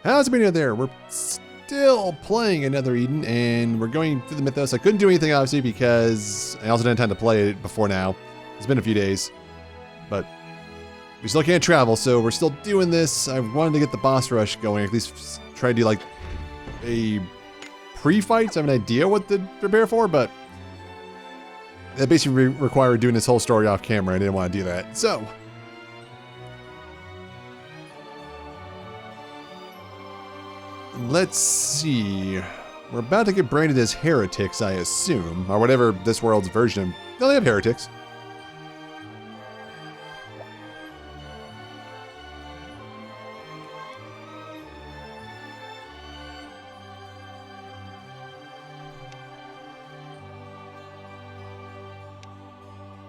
How's it been out there? We're still playing another Eden, and we're going through the Mythos. I couldn't do anything, obviously, because I also didn't have time to play it before now. It's been a few days, but we still can't travel, so we're still doing this. I wanted to get the boss rush going, at least try to do like a pre-fight, so I have an idea what to prepare for, but that basically required doing this whole story off camera. I didn't want to do that, so let's see. We're about to get branded as heretics, I assume, or whatever this world's version. No, they have heretics.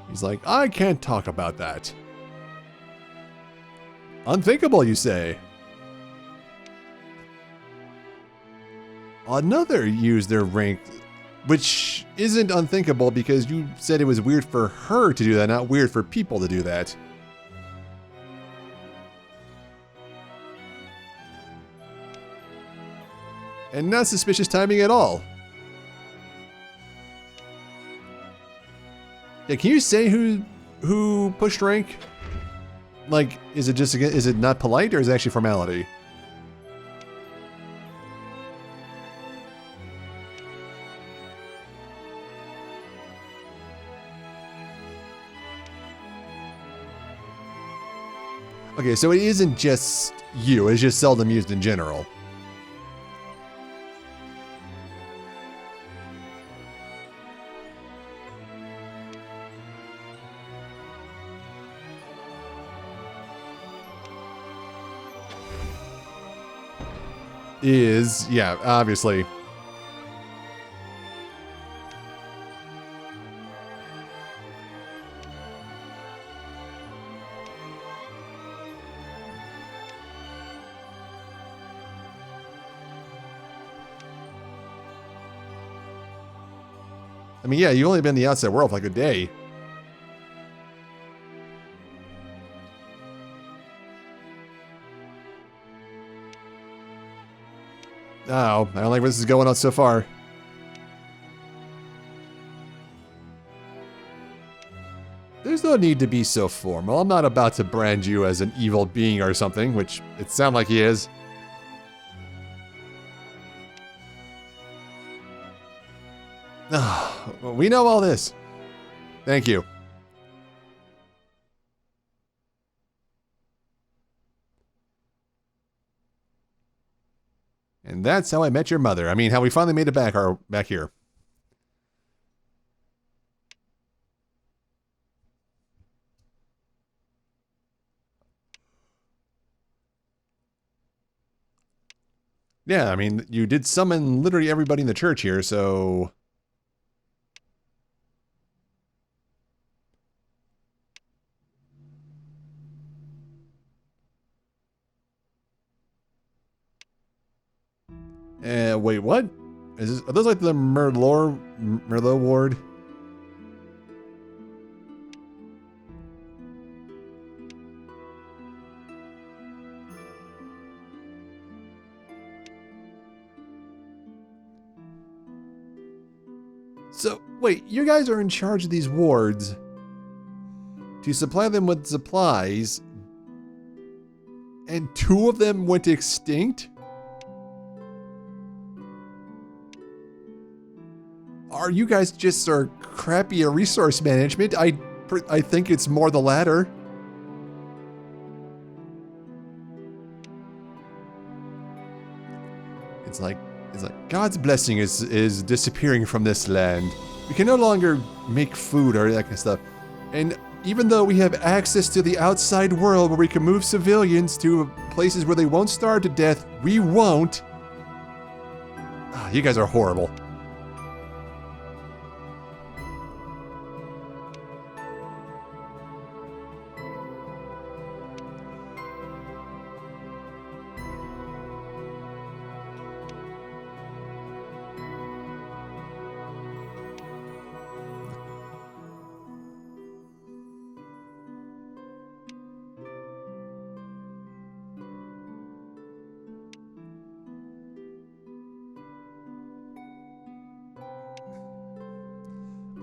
He's like, I can't talk about that. Unthinkable, you say? Another used their rank, which isn't unthinkable because you said it was weird for her to do that, not weird for people to do that. And not suspicious timing at all. Yeah, can you say who pushed rank? Like, is it not polite or is it actually formality? Okay, so it isn't just you, it's just seldom used in general. Yeah, obviously. I mean, yeah, you've only been in the outside world for like a day. Oh, I don't like where this is going on so far. There's no need to be so formal. I'm not about to brand you as an evil being or something, which it sounds like he is. Well, we know all this. Thank you. And that's how I met your mother. I mean, how we finally made it back here. Yeah, I mean, you did summon literally everybody in the church here, so wait, what? Are those like the Merlot ward? So, wait, you guys are in charge of these wards to supply them with supplies, and 2 of them went extinct? Are you guys just crappy at resource management? I think it's more the latter. It's like God's blessing is disappearing from this land. We can no longer make food or that kind of stuff. And even though we have access to the outside world where we can move civilians to places where they won't starve to death, we won't. You guys are horrible.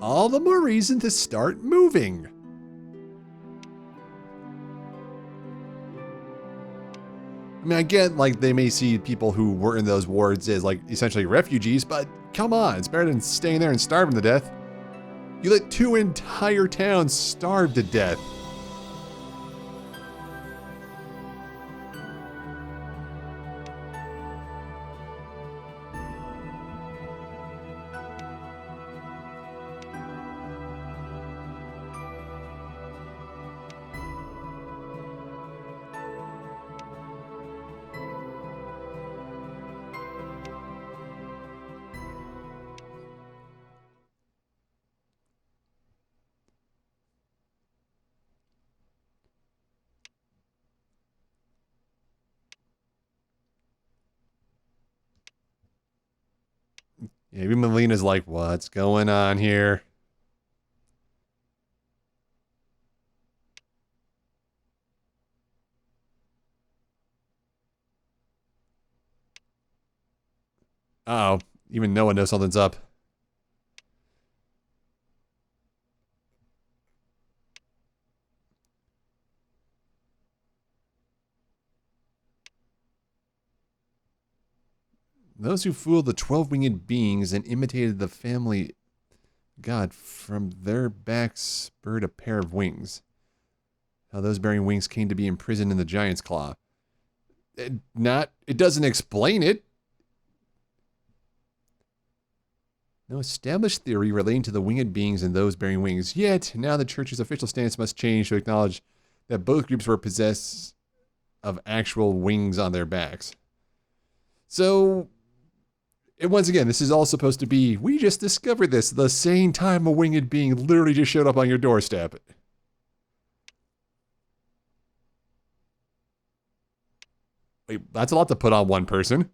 all the more reason to start moving. I mean, I get, like, they may see people who were in those wards as, like, essentially refugees, but come on, it's better than staying there and starving to death. You let 2 entire towns starve to death. Yeah, even Melina's like, what's going on here? Uh oh, even Noah knows something's up. Those who fooled the 12-winged beings and imitated the family god from their backs spurred a pair of wings. How those bearing wings came to be imprisoned in the giant's claw. It doesn't explain it. No established theory relating to the winged beings and those bearing wings. Yet, now the church's official stance must change to acknowledge that both groups were possessed of actual wings on their backs. So, and once again, this is all supposed to be, we just discovered this the same time a winged being literally just showed up on your doorstep. Wait, that's a lot to put on one person.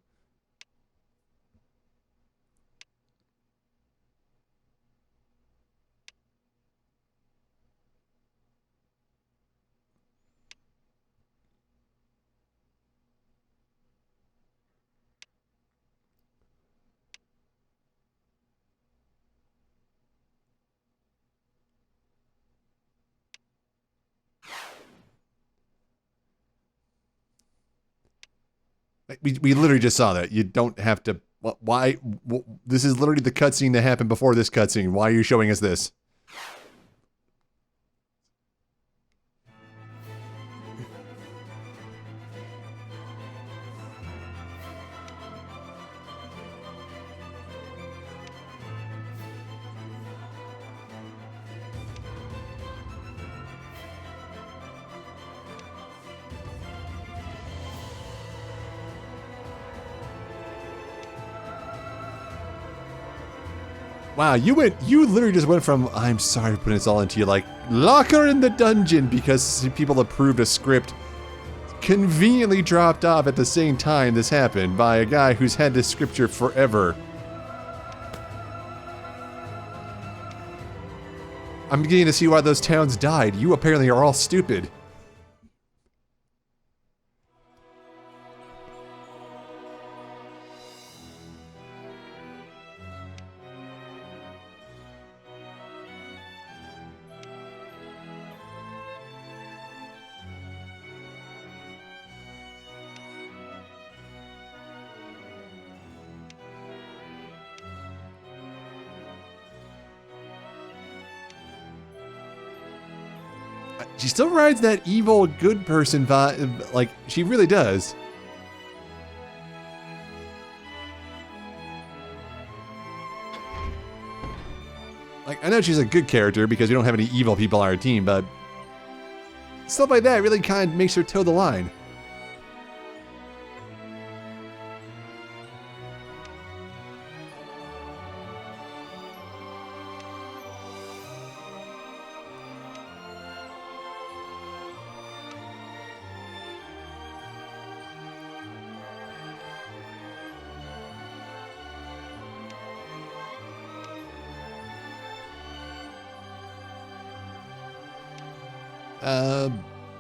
We literally just saw that. You don't have to. Why? This is literally the cutscene that happened before this cutscene. Why are you showing us this? Wow, you literally just went from, I'm sorry for putting this all into you, like, lock her in the dungeon because people approved a script conveniently dropped off at the same time this happened by a guy who's had this scripture forever. I'm beginning to see why those towns died. You apparently are all stupid. She still rides that evil good person vibe, like, she really does. Like, I know she's a good character because we don't have any evil people on our team, but stuff like that really kind of makes her toe the line.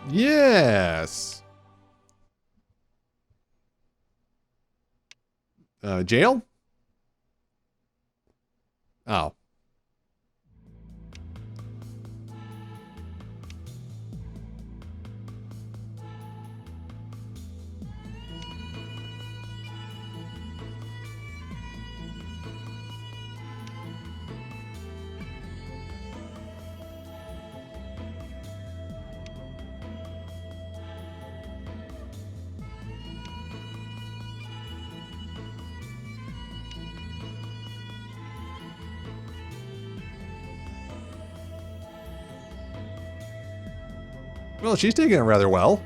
Yes. Jail? Oh. Well, she's taking it rather well.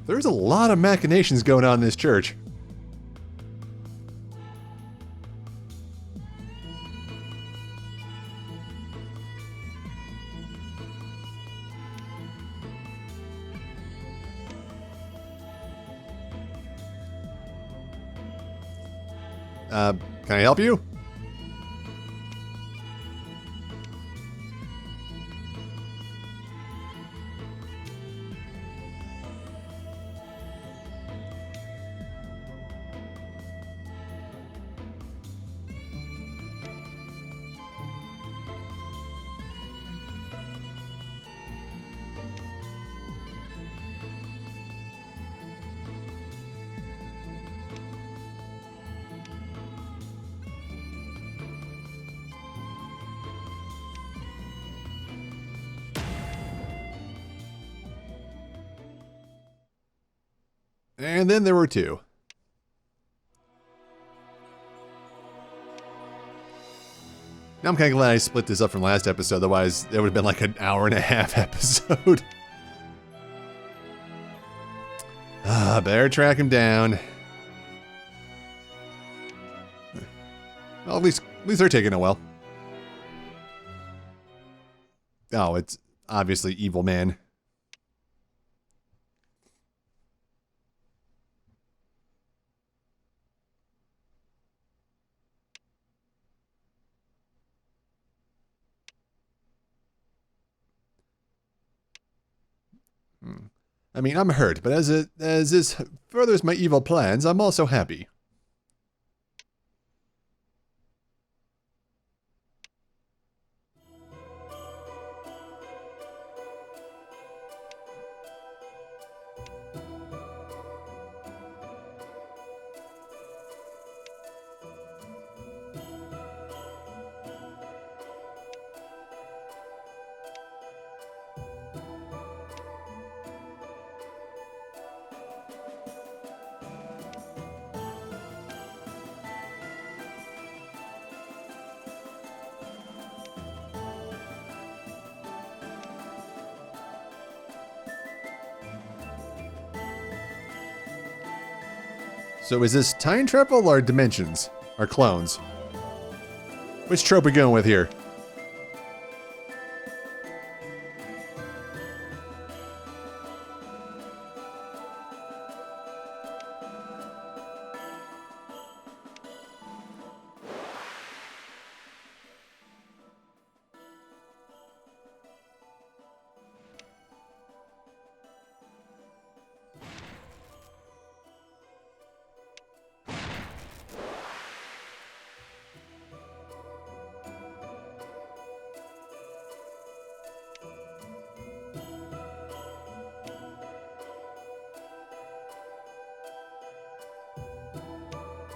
There's a lot of machinations going on in this church. Can I help you? And then there were two. Now I'm kind of glad I split this up from last episode, otherwise it would have been like an hour and a half episode. Better track him down. Well, at least they're taking it well. Oh, it's obviously Evil Man. I mean, I'm hurt, but as this furthers my evil plans, I'm also happy. So is this time travel or dimensions? Or clones? Which trope are we going with here?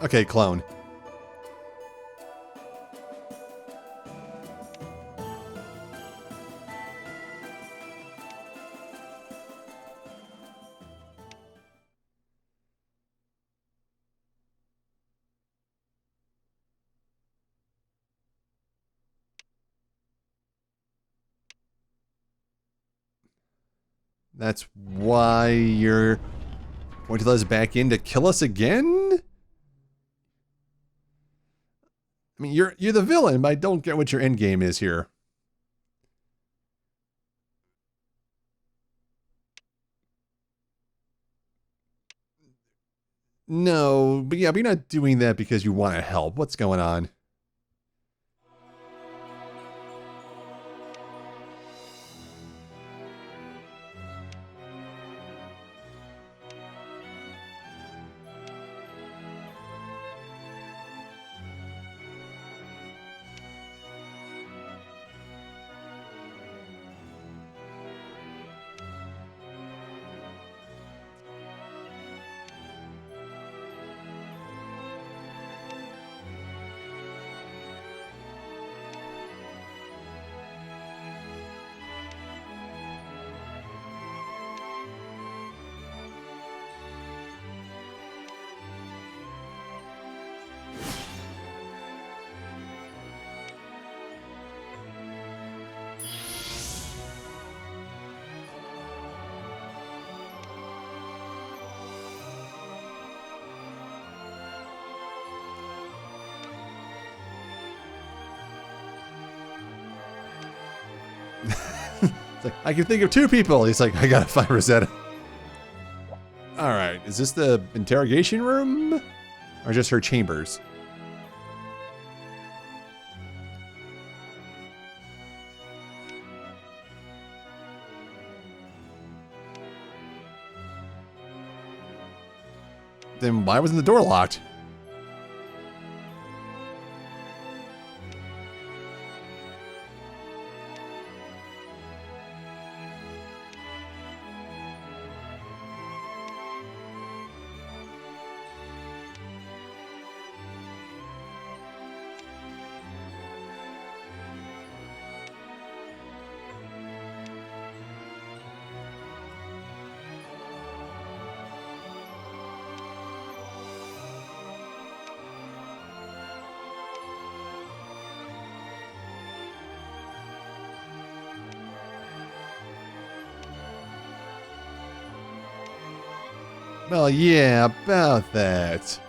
Okay, clone. That's why you're going to let us back in to kill us again? I mean, you're the villain, but I don't get what your end game is here. No, but yeah, but you're not doing that because you want to help. What's going on? It's like, I can think of 2 people. He's like, I gotta find Rosetta. Alright, is this the interrogation room? Or just her chambers? Then why wasn't the door locked? Well, yeah, about that.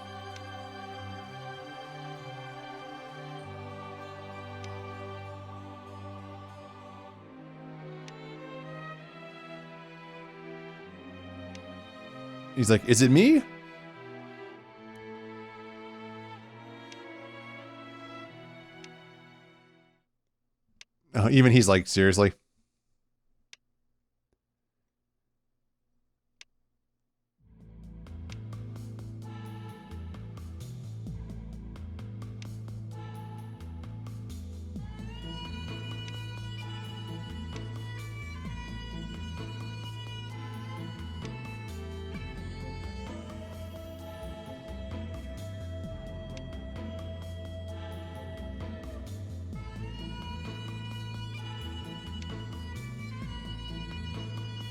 He's like, is it me? Oh, even he's like, seriously?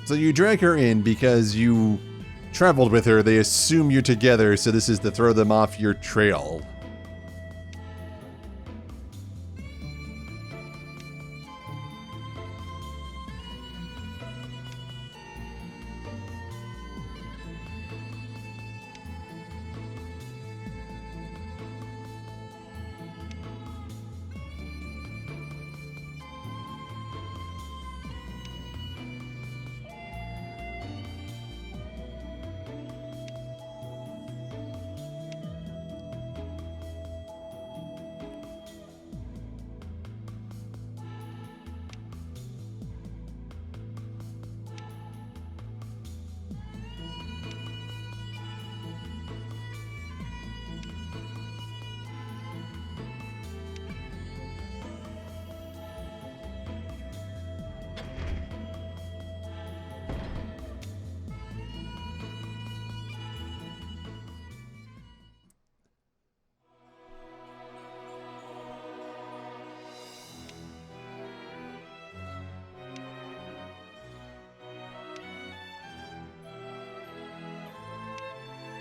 So you drag her in because you traveled with her. They assume you're together, so this is to throw them off your trail.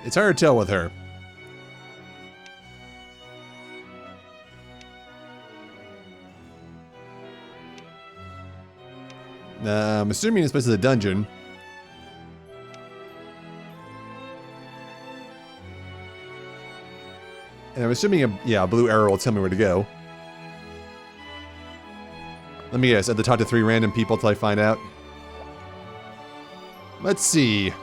It's hard to tell with her. I'm assuming it's supposed to be the dungeon. And I'm assuming a blue arrow will tell me where to go. Let me guess, I have to talk to 3 random people till I find out. Let's see.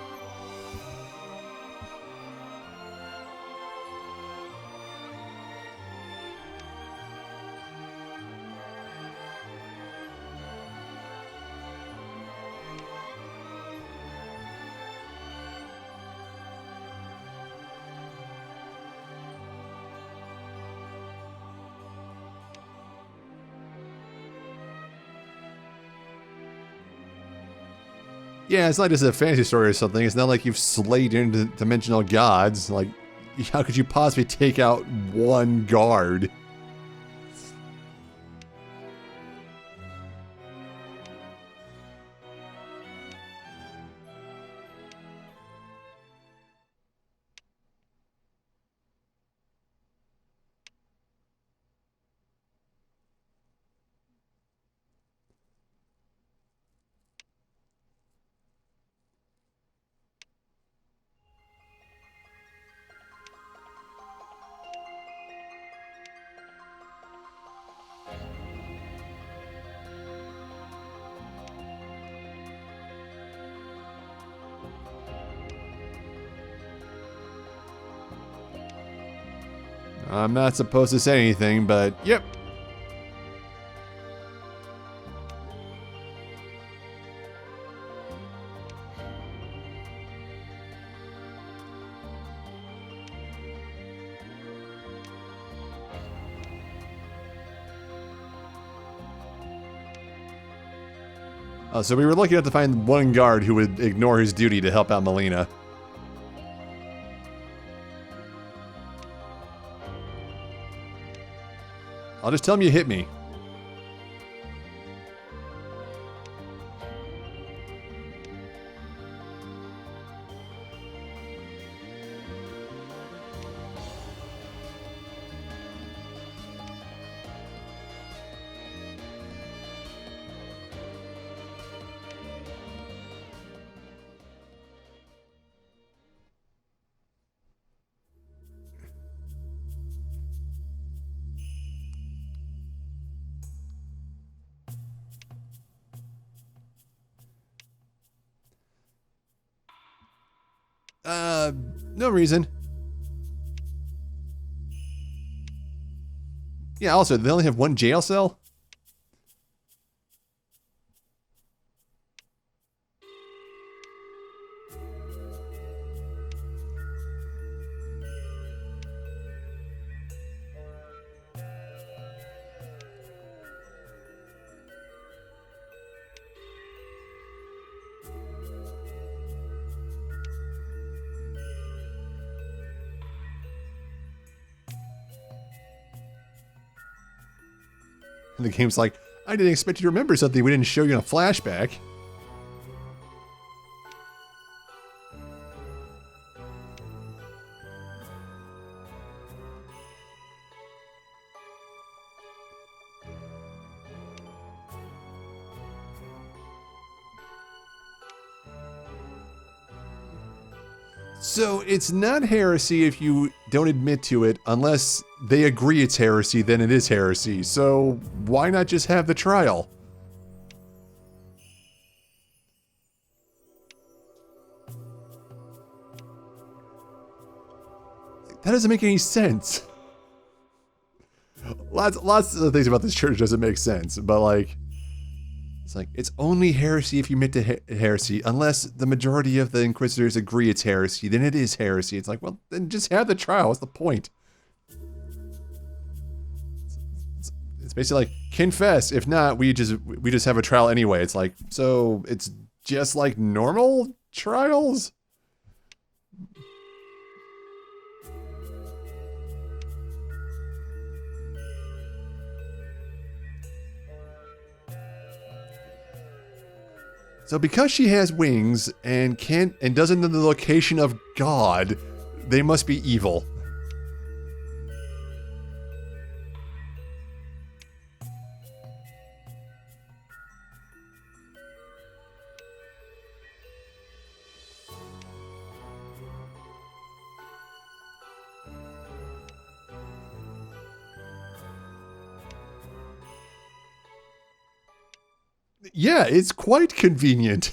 Yeah, it's not just a fantasy story or something. It's not like you've slayed interdimensional gods. Like, how could you possibly take out 1 guard? I'm not supposed to say anything, but yep. So we were lucky enough to find one guard who would ignore his duty to help out Melina. I'll just tell him you hit me. No reason. Yeah, also, they only have one jail cell? And the game's like, I didn't expect you to remember something we didn't show you in a flashback. So it's not heresy if you don't admit to it, unless they agree it's heresy, then it is heresy. So why not just have the trial? That doesn't make any sense. Lots of things about this church doesn't make sense, but like, it's like, it's only heresy if you admit to heresy, unless the majority of the Inquisitors agree it's heresy, then it is heresy. It's like, well, then just have the trial. What's the point? It's basically like, confess. If not, we just have a trial anyway. It's like, so it's just like normal trials? So because she has wings and doesn't know the location of God, they must be evil. Yeah, it's quite convenient.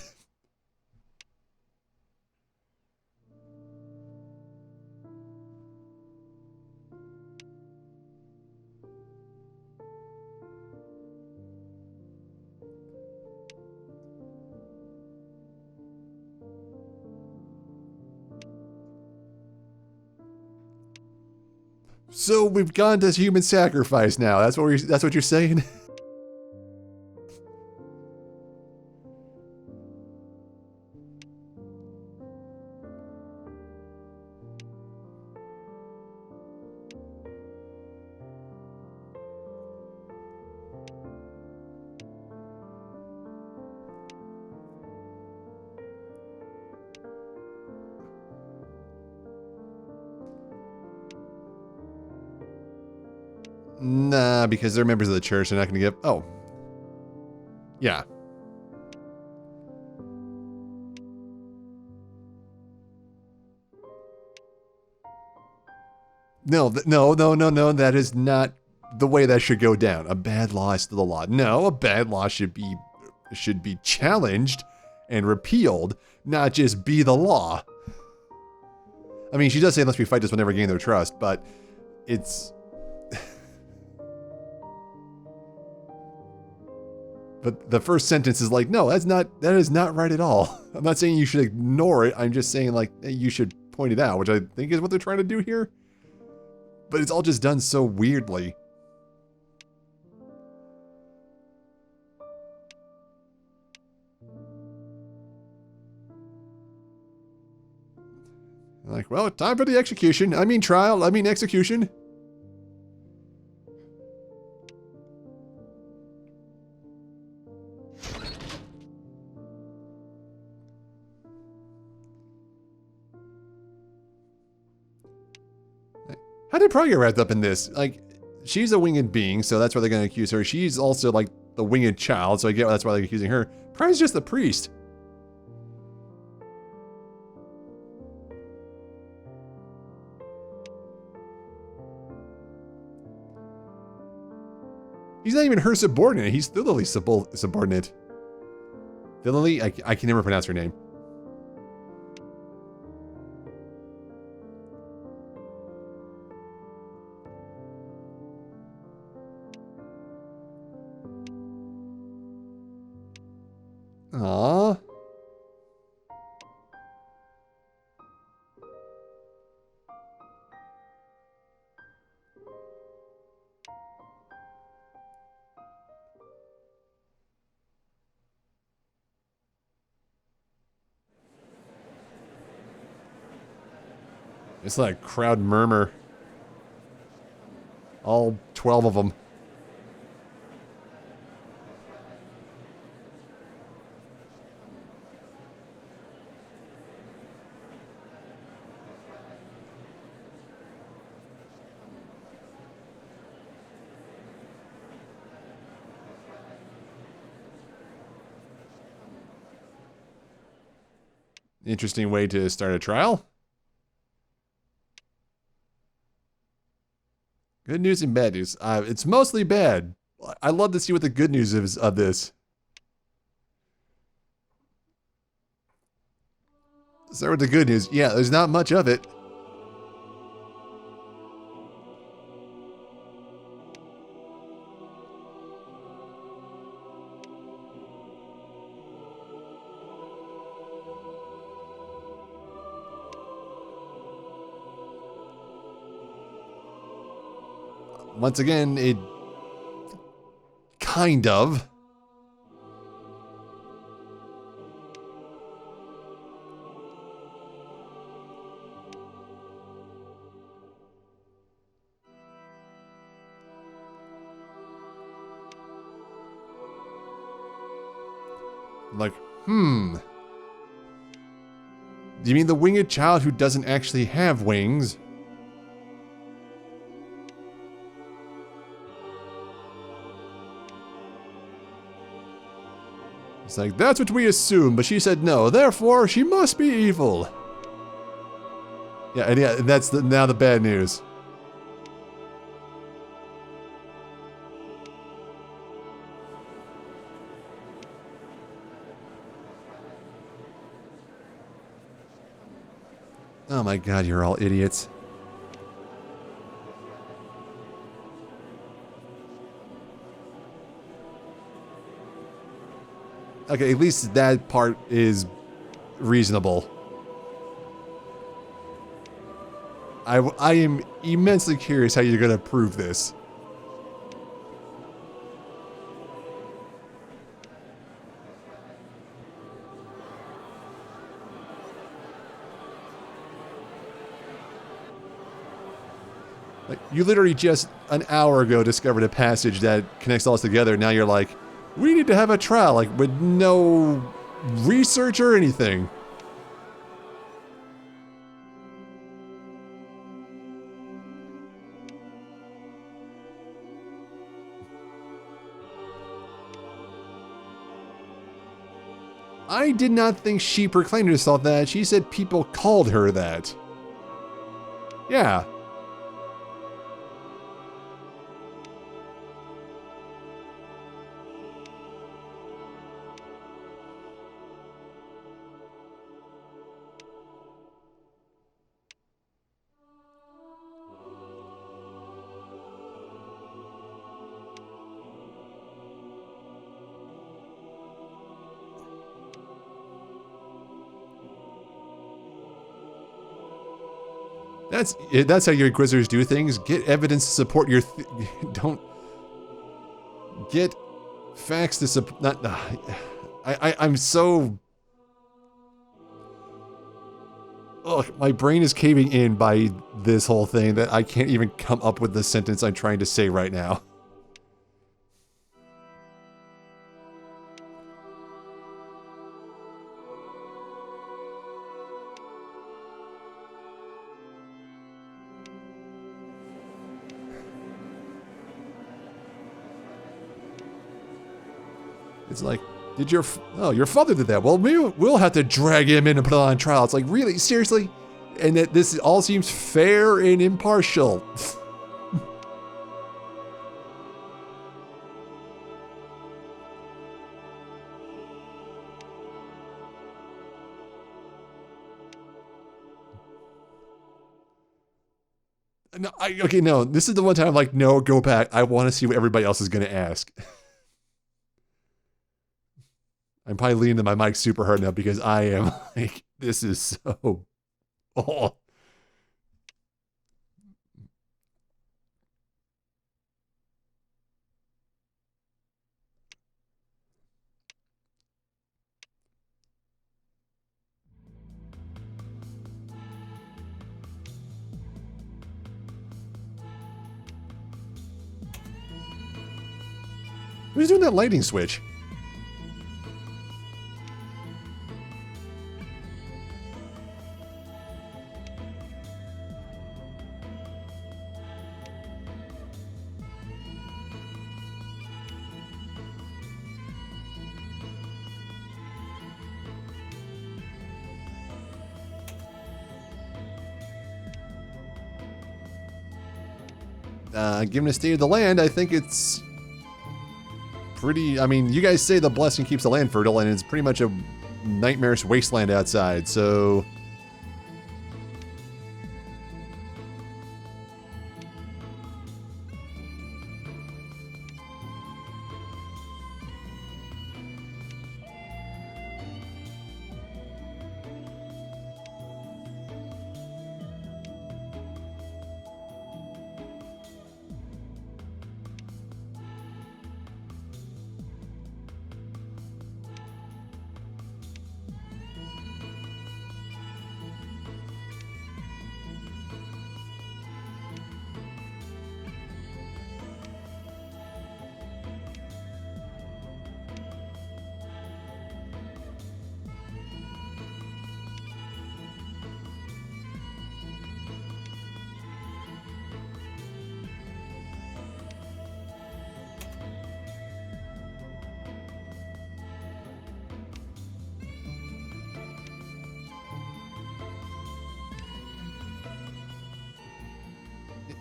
So we've gone to human sacrifice now. That's what you're saying? Nah, because they're members of the church. They're not going to give... Oh. Yeah. No. That is not the way that should go down. A bad law is still a law. No, a bad law should be challenged and repealed, not just be the law. I mean, she does say unless we fight this, we'll never gain their trust, but it's... But the first sentence is like, no, that is not right at all. I'm not saying you should ignore it. I'm just saying, like, you should point it out, which I think is what they're trying to do here. But it's all just done so weirdly. Like, well, time for the execution. I mean trial. I mean execution. How did Pride get wrapped up in this? Like, she's a winged being, so that's why they're going to accuse her. She's also, like, the winged child, so I get that's why they're accusing her. Pride's just the priest. He's not even her subordinate. He's Thilily's subordinate. Thilily? I can never pronounce her name. Aww. It's like a crowd murmur. All 12 of them. Interesting way to start a trial. Good news and bad news. It's mostly bad. I love to see what the good news is of this. Start with the good news. Yeah, there's not much of it. Once again, it kind of. Like, Do you mean the winged child who doesn't actually have wings? It's like, that's what we assume, but she said no, therefore she must be evil. Yeah, that's now the bad news. Oh my god, you're all idiots. Okay, at least that part is reasonable. I am immensely curious how you're gonna prove this. Like, you literally just an hour ago discovered a passage that connects all this together. Now you're like, we need to have a trial, like, with no research or anything. I did not think she proclaimed herself that. She said people called her that. Yeah. That's how your Inquisitors do things. Get evidence to support your... don't... Get facts to support... Not... I'm so... Ugh, my brain is caving in by this whole thing that I can't even come up with the sentence I'm trying to say right now. It's like, your father did that. Well, we'll have to drag him in and put it on trial. It's like, really? Seriously? And that this all seems fair and impartial. No, okay, no. This is the one time I'm like, no, go back. I want to see what everybody else is going to ask. I'm probably leaning to my mic super hard now because I am like, this is so... Oh. Who's doing that lighting switch? Given the state of the land, I think it's pretty... I mean, you guys say the blessing keeps the land fertile, and it's pretty much a nightmarish wasteland outside, so...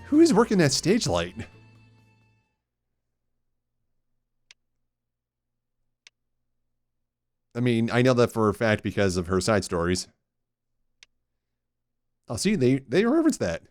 Who is working that stage light? I mean, I know that for a fact because of her side stories. Oh, see, they reference that.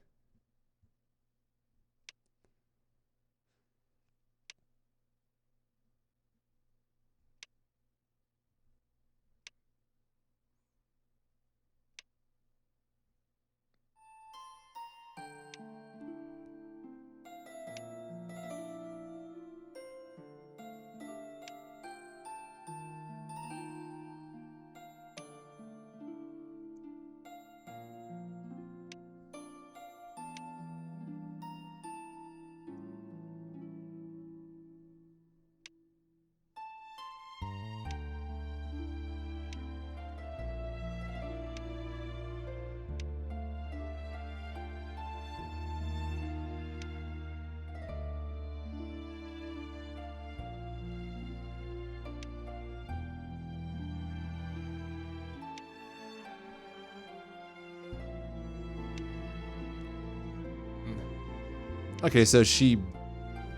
Okay, so she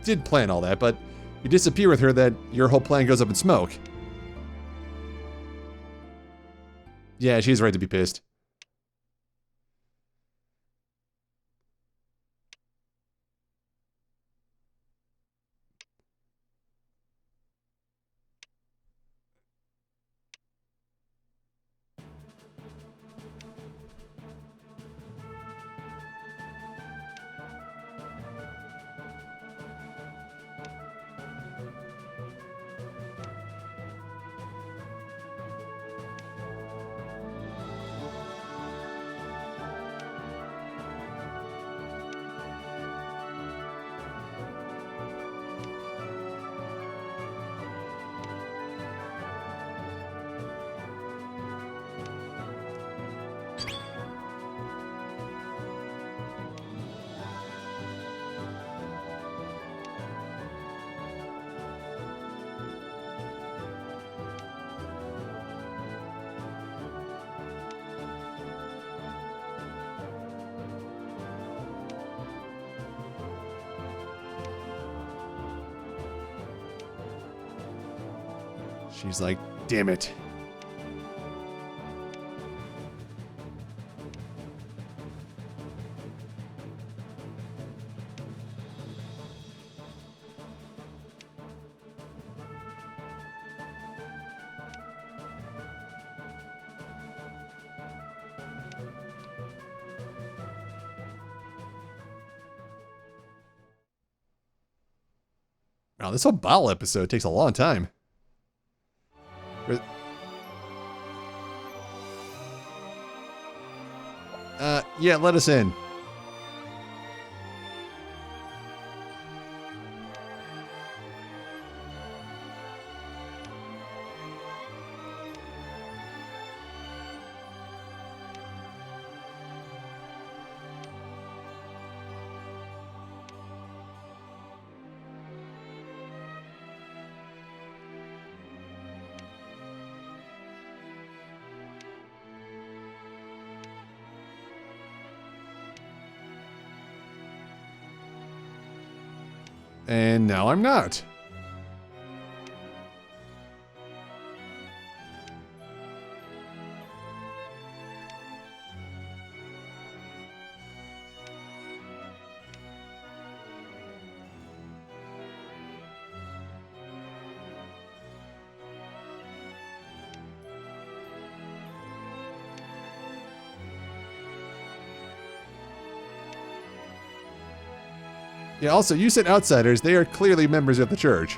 did plan all that, but you disappear with her, that your whole plan goes up in smoke. Yeah, she's right to be pissed. She's like, damn it. Wow, this whole bottle episode takes a long time. Yeah, let us in. And now I'm not. Yeah, also, you said outsiders. They are clearly members of the church.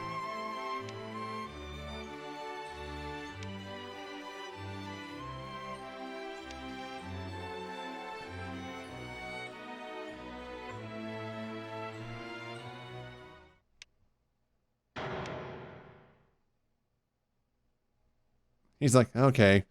He's like, okay.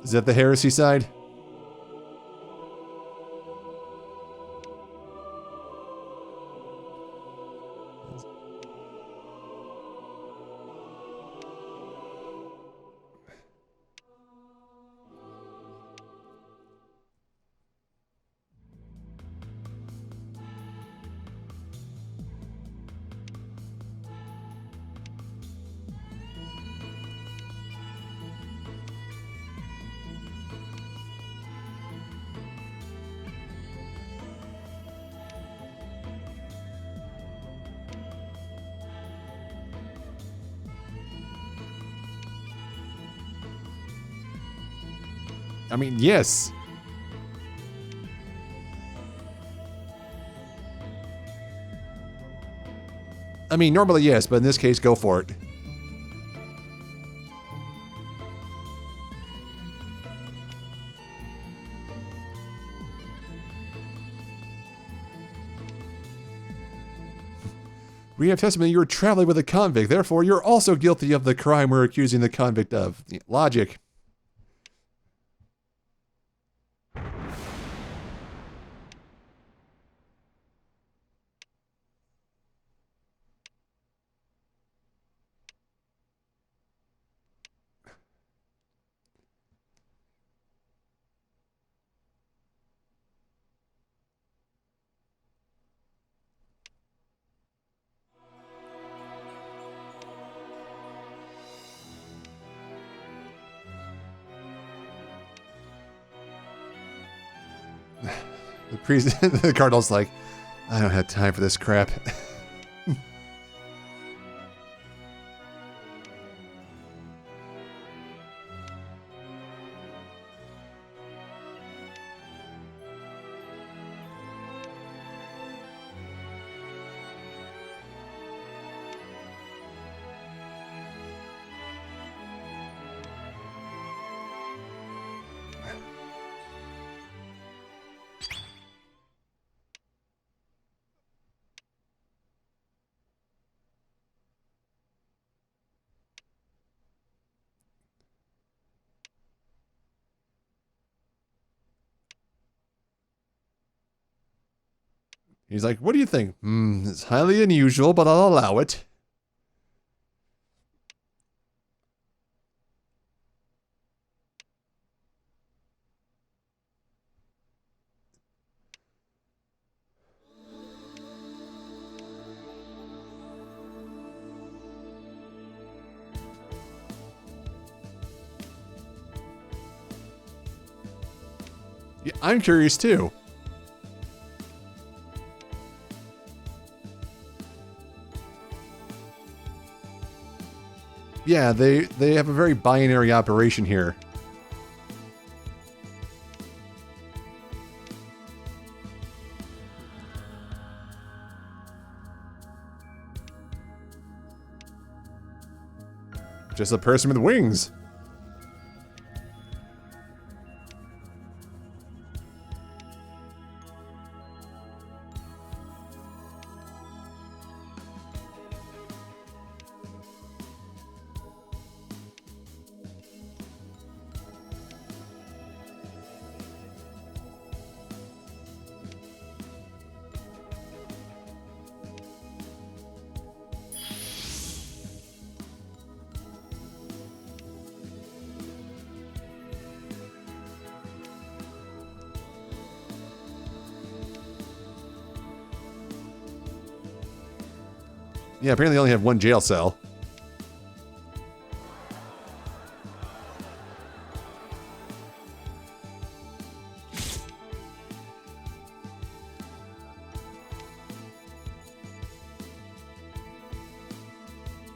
Is that the heresy side? I mean, yes. I mean, normally yes, but in this case, go for it. We have testimony you were traveling with a convict, therefore you're also guilty of the crime we're accusing the convict of. Logic. The cardinal's like, I don't have time for this crap. He's like, what do you think? It's highly unusual, but I'll allow it. Yeah, I'm curious too. Yeah, they have a very binary operation here. Just a person with wings. Yeah, apparently they only have one jail cell.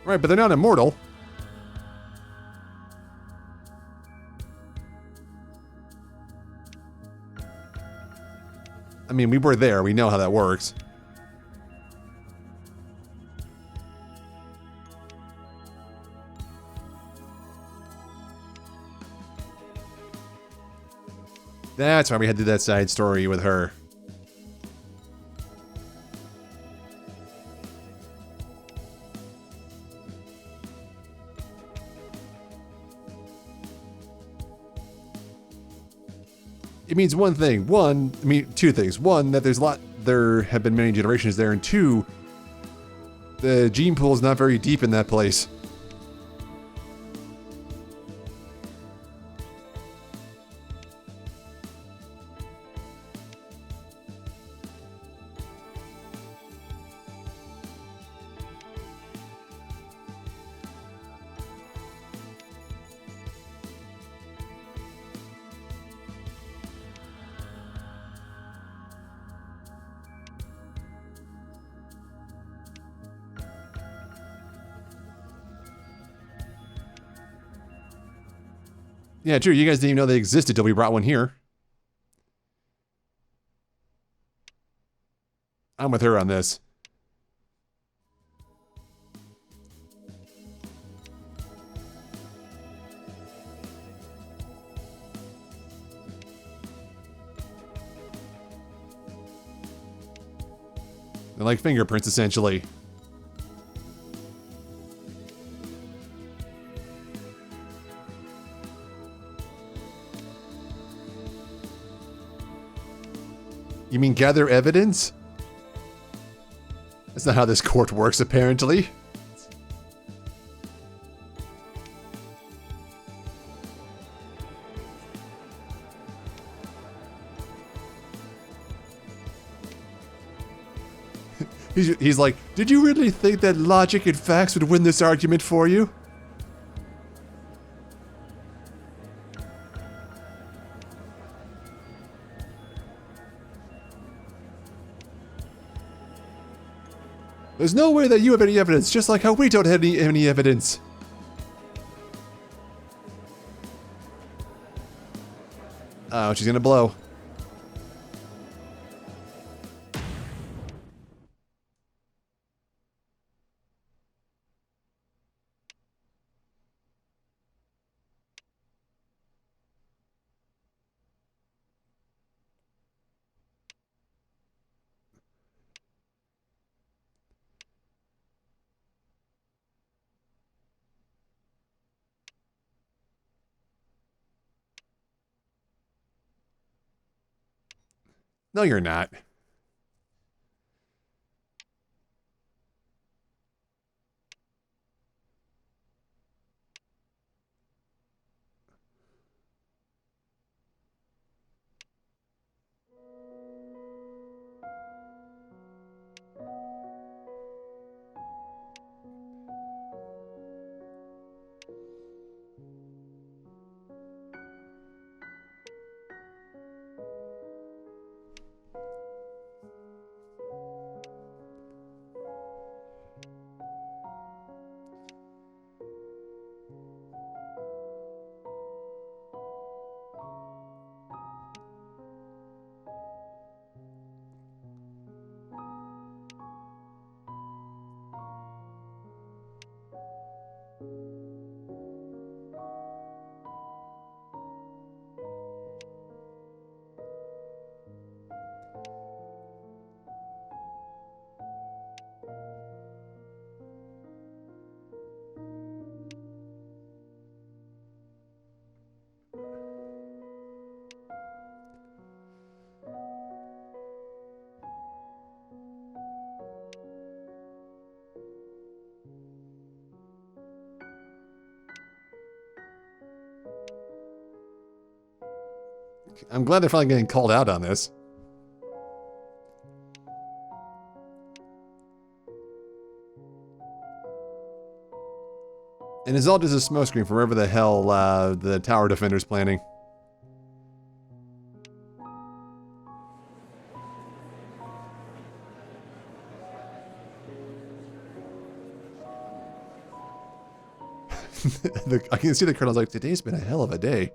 Right, but they're not immortal. I mean, we were there. We know how that works. That's why we had to do that side story with her. It means one thing. Two things. One, that there have been many generations there, and two, the gene pool is not very deep in that place. Yeah, true. You guys didn't even know they existed till we brought one here. I'm with her on this. They're like fingerprints, essentially. You mean gather evidence? That's not how this court works, apparently. He's like, did you really think that logic and facts would win this argument for you? There's no way that you have any evidence, just like how we don't have any evidence. Oh, she's gonna blow. No, you're not. I'm glad they're finally getting called out on this. And it's all just a smokescreen for wherever the hell the tower defender's planning. I can see the colonel's like, today's been a hell of a day.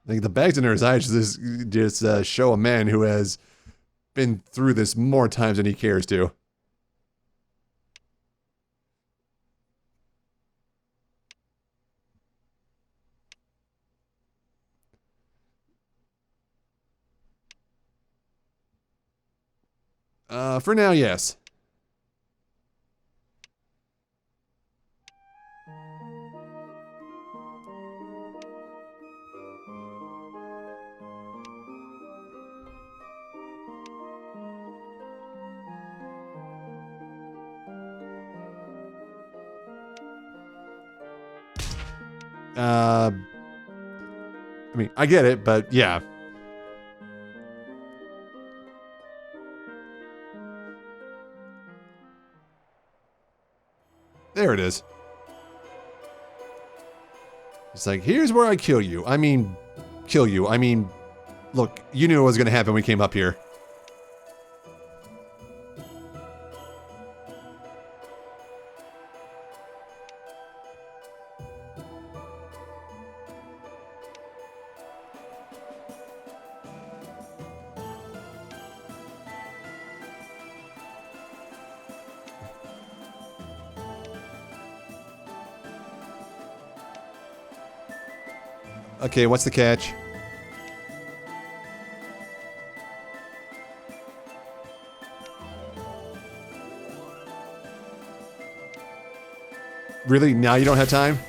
Like the bags under his eyes just show a man who has been through this more times than he cares to. For now, yes. I mean, I get it, but yeah. There it is. It's like, here's where I kill you. I mean, kill you. I mean, look, you knew what was going to happen when we came up here. Okay, what's the catch? Really? Now you don't have time?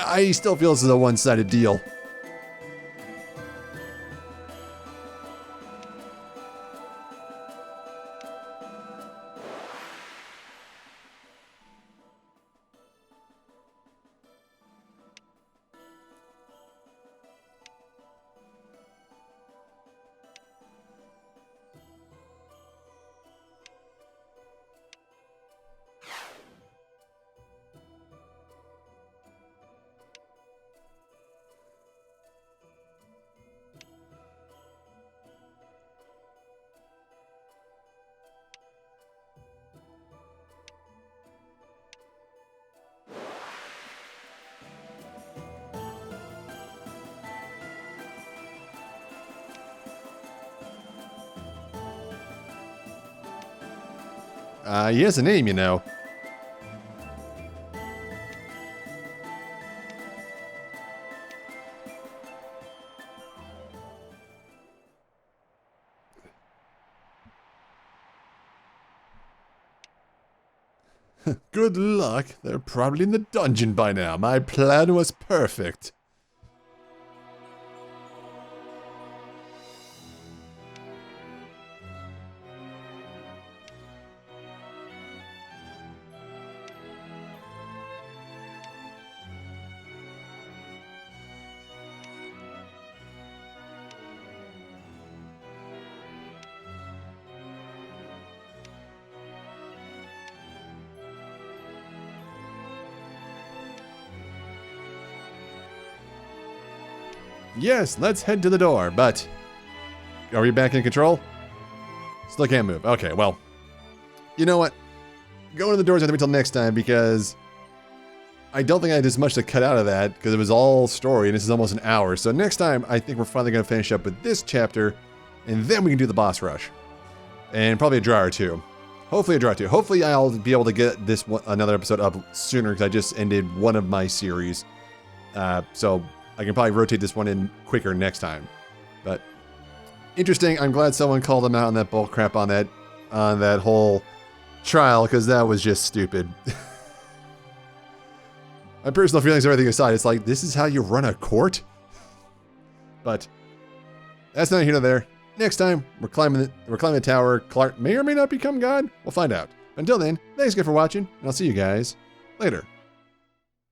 I still feel this is a one-sided deal. He has a name, you know. Good luck. They're probably in the dungeon by now. My plan was perfect. Yes, let's head to the door, but... Are we back in control? Still can't move. Okay, well... You know what? Going to the doors until next time, because... I don't think I had as much to cut out of that, because it was all story, and this is almost an hour. So next time, I think we're finally going to finish up with this chapter, and then we can do the boss rush. And probably a draw or two. Hopefully a draw or two. Hopefully I'll be able to get this one, another episode up sooner, because I just ended one of my series. So I can probably rotate this one in quicker next time. But interesting. I'm glad someone called them out on that bull crap on that whole trial, because that was just stupid. My personal feelings, everything aside, it's like, this is how you run a court? But that's not here nor there. Next time, we're climbing the tower. Clark may or may not become God. We'll find out. Until then, thanks again for watching, and I'll see you guys later.